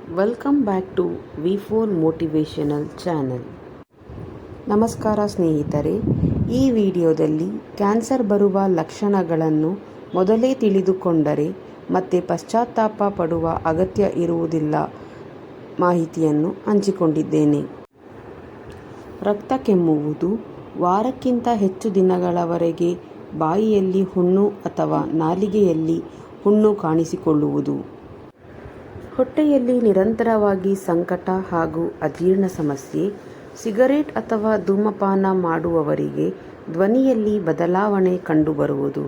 Welcome back to V4 motivational channel. ನಮಸ್ಕಾರ ಸ್ನೇಹಿತರೆ, ಈ ವಿಡಿಯೋದಲ್ಲಿ ಕ್ಯಾನ್ಸರ್ ಬರುವ ಲಕ್ಷಣಗಳನ್ನು ಮೊದಲೇ ತಿಳಿದುಕೊಂಡರೆ ಮತ್ತೆ ಪಶ್ಚಾತ್ತಾಪ ಪಡುವ ಅಗತ್ಯ ಇರುವುದಿಲ್ಲ ಮಾಹಿತಿಯನ್ನು ಹಂಚಿಕೊಂಡಿದ್ದೇನೆ. ರಕ್ತ ಕೆಮ್ಮುವುದು, ವಾರಕ್ಕಿಂತ ಹೆಚ್ಚು ದಿನಗಳವರೆಗೆ ಬಾಯಿಯಲ್ಲಿ ಹುಣ್ಣು ಅಥವಾ ನಾಲಿಗೆಯಲ್ಲಿ ಹುಣ್ಣು ಕಾಣಿಸಿಕೊಳ್ಳುವುದು, ಹೊಟ್ಟೆಯಲ್ಲಿ ನಿರಂತರವಾಗಿ ಸಂಕಟ ಹಾಗೂ ಅಜೀರ್ಣ ಸಮಸ್ಯೆ, ಸಿಗರೇಟ್ ಅಥವಾ ಧೂಮಪಾನ ಮಾಡುವವರಿಗೆ ಧ್ವನಿಯಲ್ಲಿ ಬದಲಾವಣೆ ಕಂಡುಬರುವುದು.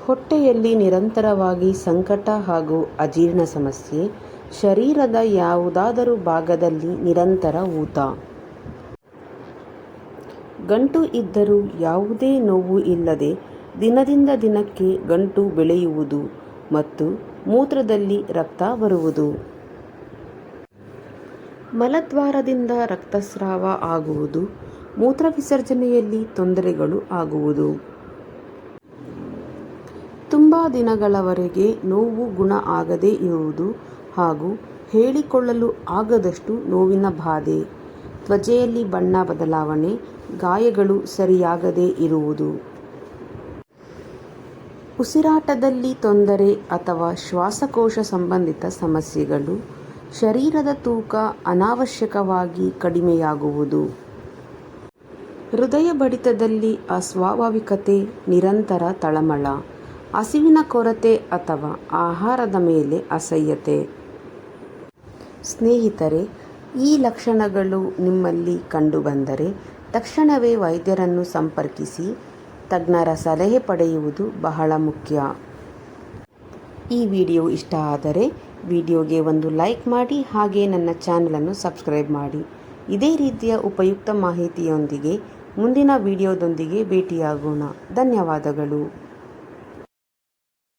ಹೊಟ್ಟೆಯಲ್ಲಿ ನಿರಂತರವಾಗಿ ಸಂಕಟ ಹಾಗೂ ಅಜೀರ್ಣ ಸಮಸ್ಯೆ, ಶರೀರದ ಯಾವುದಾದರೂ ಭಾಗದಲ್ಲಿ ನಿರಂತರ ಊತ, ಗಂಟು ಇದ್ದರೂ ಯಾವುದೇ ನೋವು ಇಲ್ಲದೆ ದಿನದಿಂದ ದಿನಕ್ಕೆ ಗಂಟು ಬೆಳೆಯುವುದು ಮತ್ತು ಮೂತ್ರದಲ್ಲಿ ರಕ್ತ ಬರುವುದು, ಮಲದ್ವಾರದಿಂದ ರಕ್ತಸ್ರಾವ ಆಗುವುದು, ಮೂತ್ರ ವಿಸರ್ಜನೆಯಲ್ಲಿ ತೊಂದರೆಗಳು ಆಗುವುದು, ತುಂಬ ದಿನಗಳವರೆಗೆ ನೋವು ಗುಣ ಆಗದೇ ಇರುವುದು ಹಾಗೂ ಹೇಳಿಕೊಳ್ಳಲು ಆಗದಷ್ಟು ನೋವಿನ ಬಾಧೆ, ತ್ವಚೆಯಲ್ಲಿ ಬಣ್ಣ ಬದಲಾವಣೆ, ಗಾಯಗಳು ಸರಿಯಾಗದೇ ಇರುವುದು, ಉಸಿರಾಟದಲ್ಲಿ ತೊಂದರೆ ಅಥವಾ ಶ್ವಾಸಕೋಶ ಸಂಬಂಧಿತ ಸಮಸ್ಯೆಗಳು, ಶರೀರದ ತೂಕ ಅನಾವಶ್ಯಕವಾಗಿ ಕಡಿಮೆಯಾಗುವುದು, ಹೃದಯ ಬಡಿತದಲ್ಲಿ ಅಸ್ವಾಭಾವಿಕತೆ, ನಿರಂತರ ತಳಮಳ, ಹಸಿವಿನ ಕೊರತೆ ಅಥವಾ ಆಹಾರದ ಮೇಲೆ ಅಸಹ್ಯತೆ. ಸ್ನೇಹಿತರೆ, ಈ ಲಕ್ಷಣಗಳು ನಿಮ್ಮಲ್ಲಿ ಕಂಡುಬಂದರೆ ತಕ್ಷಣವೇ ವೈದ್ಯರನ್ನು ಸಂಪರ್ಕಿಸಿ ತಜ್ಞರ ಸಲಹೆ ಪಡೆಯುವುದು ಬಹಳ ಮುಖ್ಯ. ಈ ವಿಡಿಯೋ ಇಷ್ಟ ಆದರೆ ವಿಡಿಯೋಗೆ ಒಂದು ಲೈಕ್ ಮಾಡಿ, ಹಾಗೆ ನನ್ನ ಚಾನಲನ್ನು ಸಬ್ಸ್ಕ್ರೈಬ್ ಮಾಡಿ. ಇದೇ ರೀತಿಯ ಉಪಯುಕ್ತ ಮಾಹಿತಿಯೊಂದಿಗೆ ಮುಂದಿನ ವಿಡಿಯೋದೊಂದಿಗೆ ಭೇಟಿಯಾಗೋಣ. ಧನ್ಯವಾದಗಳು.